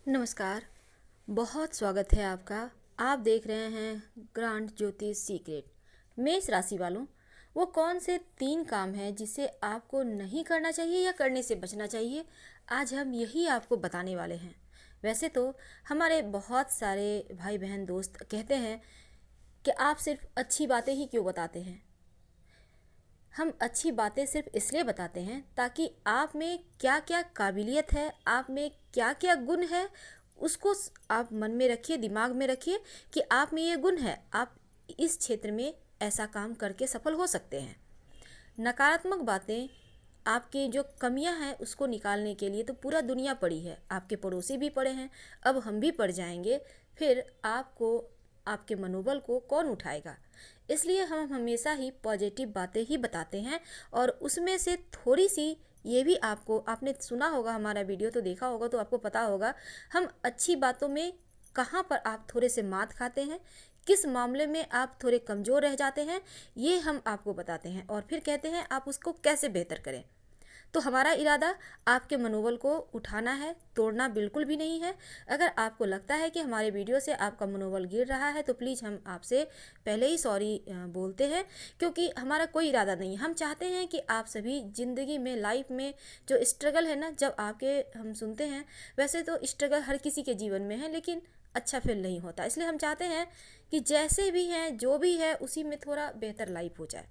नमस्कार। बहुत स्वागत है आपका। आप देख रहे हैं ग्रांड ज्योतिष सीक्रेट। मेष राशि वालों, वो कौन से 3 काम हैं जिसे आपको नहीं करना चाहिए या करने से बचना चाहिए, आज हम यही आपको बताने वाले हैं। वैसे तो हमारे बहुत सारे भाई बहन दोस्त कहते हैं कि आप सिर्फ अच्छी बातें ही क्यों बताते हैं। हम अच्छी बातें सिर्फ इसलिए बताते हैं ताकि आप में क्या क्या काबिलियत है, आप में क्या क्या गुण है, उसको आप मन में रखिए, दिमाग में रखिए कि आप में ये गुण है, आप इस क्षेत्र में ऐसा काम करके सफल हो सकते हैं। नकारात्मक बातें, आपकी जो कमियां हैं उसको निकालने के लिए तो पूरा दुनिया पड़ी है, आपके पड़ोसी भी पड़े हैं, अब हम भी पड़ जाएंगे, फिर आपको, आपके मनोबल को कौन उठाएगा। इसलिए हम हमेशा ही पॉजिटिव बातें ही बताते हैं। और उसमें से थोड़ी सी ये भी, आपको, आपने सुना होगा हमारा वीडियो तो देखा होगा तो आपको पता होगा हम अच्छी बातों में कहाँ पर आप थोड़े से मात खाते हैं, किस मामले में आप थोड़े कमज़ोर रह जाते हैं, ये हम आपको बताते हैं और फिर कहते हैं आप उसको कैसे बेहतर करें। तो हमारा इरादा आपके मनोबल को उठाना है, तोड़ना बिल्कुल भी नहीं है। अगर आपको लगता है कि हमारे वीडियो से आपका मनोबल गिर रहा है तो प्लीज़ हम आपसे पहले ही सॉरी बोलते हैं, क्योंकि हमारा कोई इरादा नहीं है। हम चाहते हैं कि आप सभी ज़िंदगी में, लाइफ में जो स्ट्रगल है ना, जब आपके हम सुनते हैं, वैसे तो स्ट्रगल हर किसी के जीवन में है लेकिन अच्छा फील नहीं होता। इसलिए हम चाहते हैं कि जैसे भी हैं, जो भी है, उसी में थोड़ा बेहतर लाइफ हो जाए।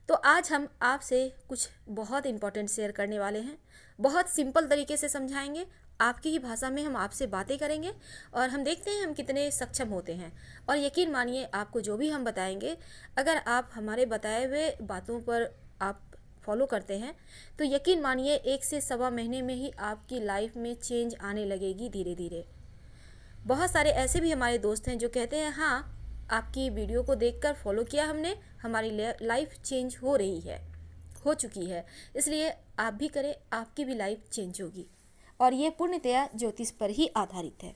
तो आज हम आपसे कुछ बहुत इम्पोर्टेंट शेयर करने वाले हैं। बहुत सिंपल तरीके से समझाएंगे, आपकी ही भाषा में हम आपसे बातें करेंगे और हम देखते हैं हम कितने सक्षम होते हैं। और यकीन मानिए, आपको जो भी हम बताएंगे, अगर आप हमारे बताए हुए बातों पर आप फॉलो करते हैं तो यकीन मानिए 1 से 1.25 महीने में ही आपकी लाइफ में चेंज आने लगेगी धीरे धीरे। बहुत सारे ऐसे भी हमारे दोस्त हैं जो कहते हैं हाँ, आपकी वीडियो को देखकर फॉलो किया हमने, हमारी लाइफ चेंज हो रही है, हो चुकी है, इसलिए आप भी करें, आपकी भी लाइफ चेंज होगी। और ये पूर्णतया ज्योतिष पर ही आधारित है।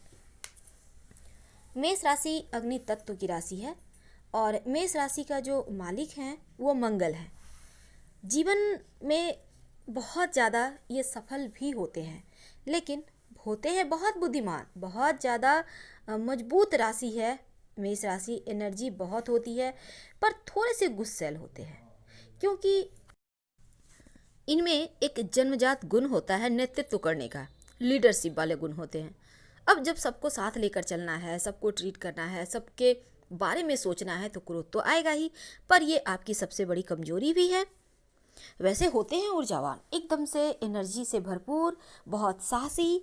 मेष राशि अग्नि तत्व की राशि है और मेष राशि का जो मालिक है वो मंगल है। जीवन में बहुत ज़्यादा ये सफल भी होते हैं, लेकिन होते हैं बहुत बुद्धिमान, बहुत ज़्यादा मजबूत राशि है मेष राशि। एनर्जी बहुत होती है पर थोड़े से गुस्सैल होते हैं, क्योंकि इनमें एक जन्मजात गुण होता है नेतृत्व करने का, लीडरशिप वाले गुण होते हैं। अब जब सबको साथ लेकर चलना है, सबको ट्रीट करना है, सबके बारे में सोचना है तो क्रोध तो आएगा ही, पर ये आपकी सबसे बड़ी कमजोरी भी है। वैसे होते हैं ऊर्जावान, एकदम से एनर्जी से भरपूर, बहुत साहसी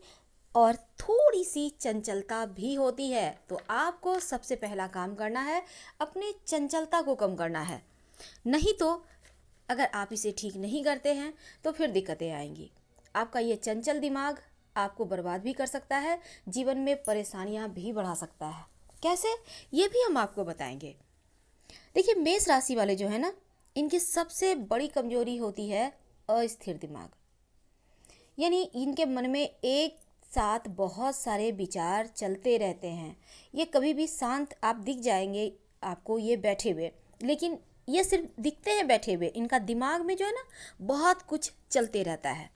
और थोड़ी सी चंचलता भी होती है। तो आपको सबसे पहला काम करना है, अपने चंचलता को कम करना है। नहीं तो अगर आप इसे ठीक नहीं करते हैं तो फिर दिक्कतें आएंगी। आपका ये चंचल दिमाग आपको बर्बाद भी कर सकता है, जीवन में परेशानियां भी बढ़ा सकता है। कैसे, ये भी हम आपको बताएंगे। देखिए, मेष राशि वाले जो है ना, इनकी सबसे बड़ी कमजोरी होती है अस्थिर दिमाग। यानी इनके मन में एक साथ बहुत सारे विचार चलते रहते हैं। ये कभी भी शांत आप दिख जाएंगे आपको ये बैठे हुए, लेकिन ये सिर्फ दिखते हैं बैठे हुए, इनका दिमाग में जो है ना बहुत कुछ चलते रहता है।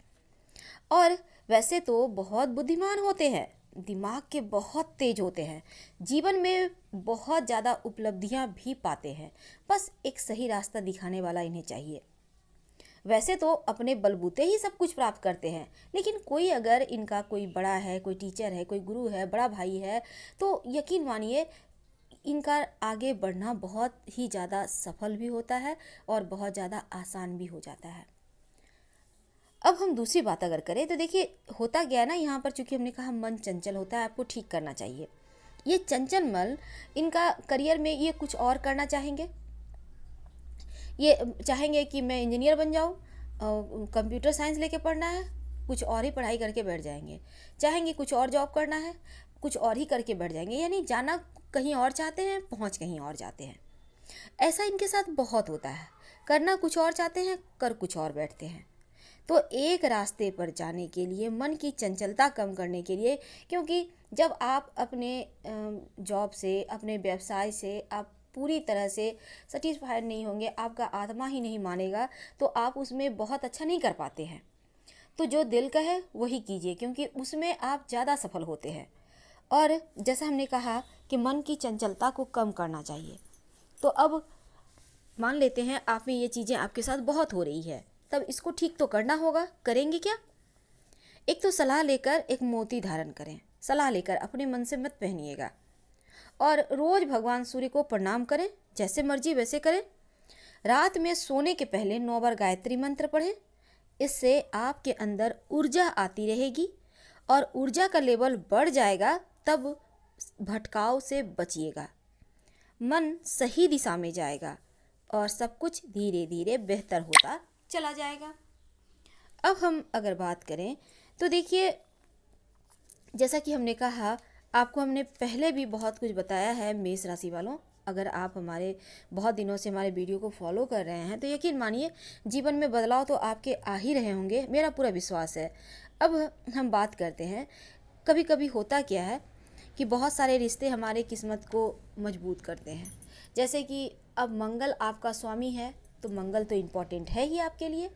और वैसे तो बहुत बुद्धिमान होते हैं, दिमाग के बहुत तेज होते हैं, जीवन में बहुत ज़्यादा उपलब्धियां भी पाते हैं, बस एक सही रास्ता दिखाने वाला इन्हें चाहिए। वैसे तो अपने बलबूते ही सब कुछ प्राप्त करते हैं, लेकिन कोई अगर इनका कोई बड़ा है, कोई टीचर है, कोई गुरु है, बड़ा भाई है, तो यकीन मानिए इनका आगे बढ़ना बहुत ही ज़्यादा सफल भी होता है और बहुत ज़्यादा आसान भी हो जाता है। अब हम दूसरी बात अगर करें तो देखिए, होता गया ना यहाँ पर, चूंकि हमने कहा मन चंचल होता है, आपको ठीक करना चाहिए। ये चंचल मन, इनका करियर में ये कुछ और करना चाहेंगे। ये चाहेंगे कि मैं इंजीनियर बन जाऊँ, कंप्यूटर साइंस लेके पढ़ना है, कुछ और ही पढ़ाई करके बैठ जाएंगे। चाहेंगे कुछ और जॉब करना है, कुछ और ही करके बैठ जाएंगे। यानी जाना कहीं और चाहते हैं, पहुंच कहीं और जाते हैं। ऐसा इनके साथ बहुत होता है, करना कुछ और चाहते हैं, कर कुछ और बैठते हैं। तो एक रास्ते पर जाने के लिए, मन की चंचलता कम करने के लिए, क्योंकि जब आप अपने जॉब से, अपने व्यवसाय से आप पूरी तरह से सेटिस्फाइड नहीं होंगे, आपका आत्मा ही नहीं मानेगा, तो आप उसमें बहुत अच्छा नहीं कर पाते हैं। तो जो दिल का है वही कीजिए, क्योंकि उसमें आप ज़्यादा सफल होते हैं। और जैसा हमने कहा कि मन की चंचलता को कम करना चाहिए। तो अब मान लेते हैं आप में ये चीज़ें आपके साथ बहुत हो रही है, तब इसको ठीक तो करना होगा। करेंगे क्या? एक तो सलाह लेकर एक मोती धारण करें। सलाह लेकर अपने मन से मत पहनिएगा। और रोज भगवान सूर्य को प्रणाम करें, जैसे मर्जी वैसे करें। रात में सोने के पहले 9 बार गायत्री मंत्र पढ़ें। इससे आपके अंदर ऊर्जा आती रहेगी और ऊर्जा का लेवल बढ़ जाएगा, तब भटकाव से बचिएगा। मन सही दिशा में जाएगा और सब कुछ धीरे धीरे बेहतर होता चला जाएगा। अब हम अगर बात करें तो देखिए, जैसा कि हमने कहा, आपको हमने पहले भी बहुत कुछ बताया है मेष राशि वालों। अगर आप हमारे बहुत दिनों से हमारे वीडियो को फॉलो कर रहे हैं तो यकीन मानिए जीवन में बदलाव तो आपके आ ही रहे होंगे, मेरा पूरा विश्वास है। अब हम बात करते हैं, कभी कभी होता क्या है कि बहुत सारे रिश्ते हमारे किस्मत को मजबूत करते हैं। जैसे कि अब मंगल आपका स्वामी है, तो मंगल तो इम्पॉर्टेंट है ही आपके लिए,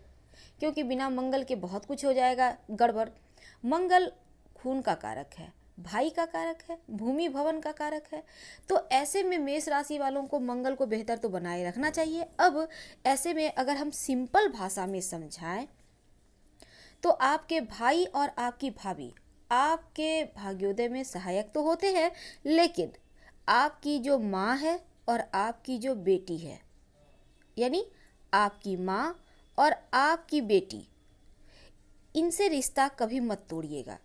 क्योंकि बिना मंगल के बहुत कुछ हो जाएगा गड़बड़। मंगल खून का कारक है, भाई का कारक है, भूमि भवन का कारक है। तो ऐसे में मेष राशि वालों को मंगल को बेहतर तो बनाए रखना चाहिए। अब ऐसे में अगर हम सिंपल भाषा में समझाएं तो आपके भाई और आपकी भाभी आपके भाग्योदय में सहायक तो होते हैं, लेकिन आपकी जो माँ है और आपकी जो बेटी है, यानी आपकी माँ और आपकी बेटी, इनसे रिश्ता कभी मत तोड़िएगा,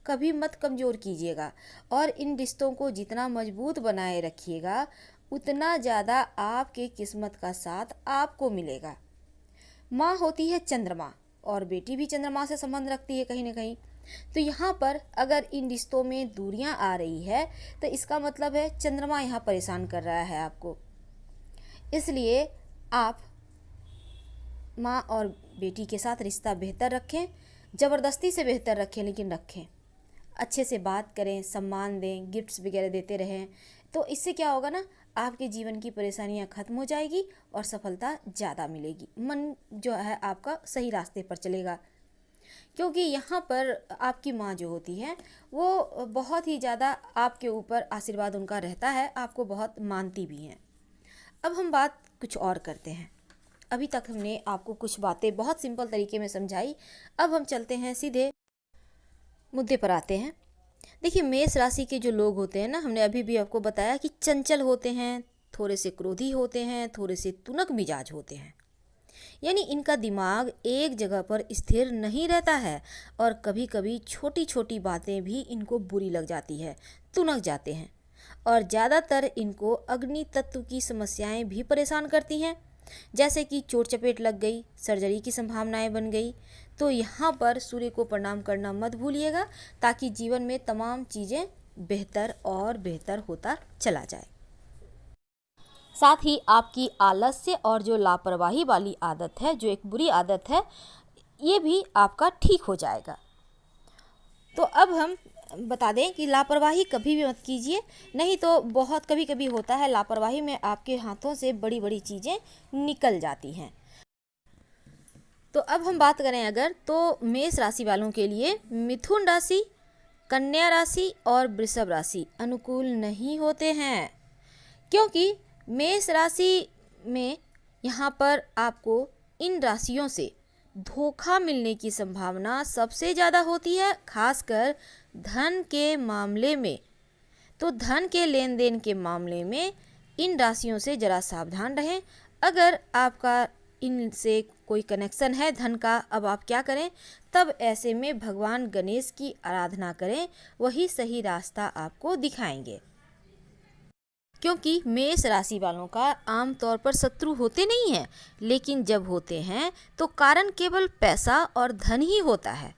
कभी मत कमज़ोर कीजिएगा। और इन रिश्तों को जितना मजबूत बनाए रखिएगा उतना ज़्यादा आपके किस्मत का साथ आपको मिलेगा। माँ होती है चंद्रमा और बेटी भी चंद्रमा से संबंध रखती है कहीं ना कहीं। तो यहाँ पर अगर इन रिश्तों में दूरियाँ आ रही है तो इसका मतलब है चंद्रमा यहाँ परेशान कर रहा है आपको। इसलिए आप माँ और बेटी के साथ रिश्ता बेहतर रखें, ज़बरदस्ती से बेहतर रखें, लेकिन रखें। अच्छे से बात करें, सम्मान दें, गिफ्ट्स वगैरह देते रहें। तो इससे क्या होगा ना, आपके जीवन की परेशानियां खत्म हो जाएगी और सफलता ज़्यादा मिलेगी। मन जो है आपका सही रास्ते पर चलेगा, क्योंकि यहाँ पर आपकी माँ जो होती है वो बहुत ही ज़्यादा आपके ऊपर आशीर्वाद उनका रहता है, आपको बहुत मानती भी हैं। अब हम बात कुछ और करते हैं। अभी तक हमने आपको कुछ बातें बहुत सिंपल तरीके में समझाई। अब हम चलते हैं, सीधे मुद्दे पर आते हैं। देखिए, मेष राशि के जो लोग होते हैं ना, हमने अभी भी आपको बताया कि चंचल होते हैं, थोड़े से क्रोधी होते हैं, थोड़े से तुनक मिजाज होते हैं। यानी इनका दिमाग एक जगह पर स्थिर नहीं रहता है और कभी कभी छोटी छोटी बातें भी इनको बुरी लग जाती है, तुनक जाते हैं। और ज़्यादातर इनको अग्नि तत्व की समस्याएं भी परेशान करती हैं, जैसे कि चोट चपेट लग गई, सर्जरी की संभावनाएं बन गई। तो यहाँ पर सूर्य को प्रणाम करना मत भूलिएगा, ताकि जीवन में तमाम चीज़ें बेहतर और बेहतर होता चला जाए। साथ ही आपकी आलस्य और जो लापरवाही वाली आदत है, जो एक बुरी आदत है, ये भी आपका ठीक हो जाएगा। तो अब हम बता दें कि लापरवाही कभी भी मत कीजिए, नहीं तो बहुत कभी कभी होता है लापरवाही में आपके हाथों से बड़ी बड़ी चीज़ें निकल जाती हैं। तो अब हम बात करें अगर, तो मेष राशि वालों के लिए मिथुन राशि, कन्या राशि और वृषभ राशि अनुकूल नहीं होते हैं, क्योंकि मेष राशि में यहाँ पर आपको इन राशियों से धोखा मिलने की संभावना सबसे ज़्यादा होती है, खासकर धन के मामले में। तो धन के लेन देन के मामले में इन राशियों से ज़रा सावधान रहें। अगर आपका इनसे कोई कनेक्शन है धन का, अब आप क्या करें, तब ऐसे में भगवान गणेश की आराधना करें, वही सही रास्ता आपको दिखाएंगे। क्योंकि मेष राशि वालों का आमतौर पर शत्रु होते नहीं हैं, लेकिन जब होते हैं तो कारण केवल पैसा और धन ही होता है।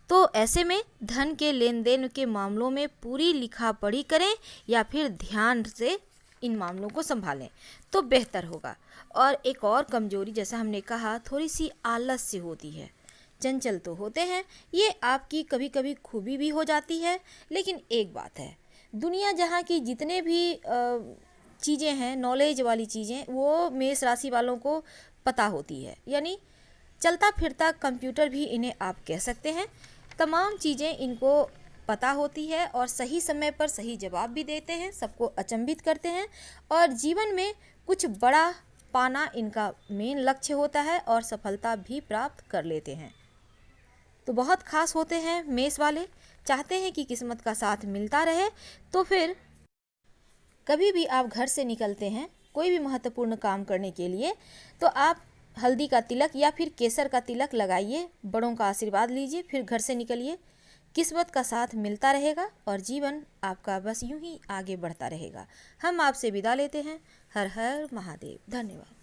तो ऐसे में धन के लेन देन के मामलों में पूरी लिखा पढ़ी करें या फिर ध्यान से इन मामलों को संभालें तो बेहतर होगा। और एक और कमजोरी, जैसा हमने कहा, थोड़ी सी आलस्य होती है, चंचल तो होते हैं, ये आपकी कभी कभी खूबी भी हो जाती है। लेकिन एक बात है, दुनिया जहाँ की जितने भी चीज़ें हैं, नॉलेज वाली चीज़ें, वो मेष राशि वालों को पता होती है। यानी चलता फिरता कंप्यूटर भी इन्हें आप कह सकते हैं। तमाम चीज़ें इनको पता होती है और सही समय पर सही जवाब भी देते हैं, सबको अचंभित करते हैं और जीवन में कुछ बड़ा पाना इनका मेन लक्ष्य होता है और सफलता भी प्राप्त कर लेते हैं। तो बहुत खास होते हैं मेष वाले, चाहते हैं कि किस्मत का साथ मिलता रहे। तो फिर कभी भी आप घर से निकलते हैं कोई भी महत्वपूर्ण काम करने के लिए, तो आप हल्दी का तिलक या फिर केसर का तिलक लगाइए, बड़ों का आशीर्वाद लीजिए, फिर घर से निकलिए। किस्मत का साथ मिलता रहेगा और जीवन आपका बस यूं ही आगे बढ़ता रहेगा। हम आपसे विदा लेते हैं। हर हर महादेव। धन्यवाद।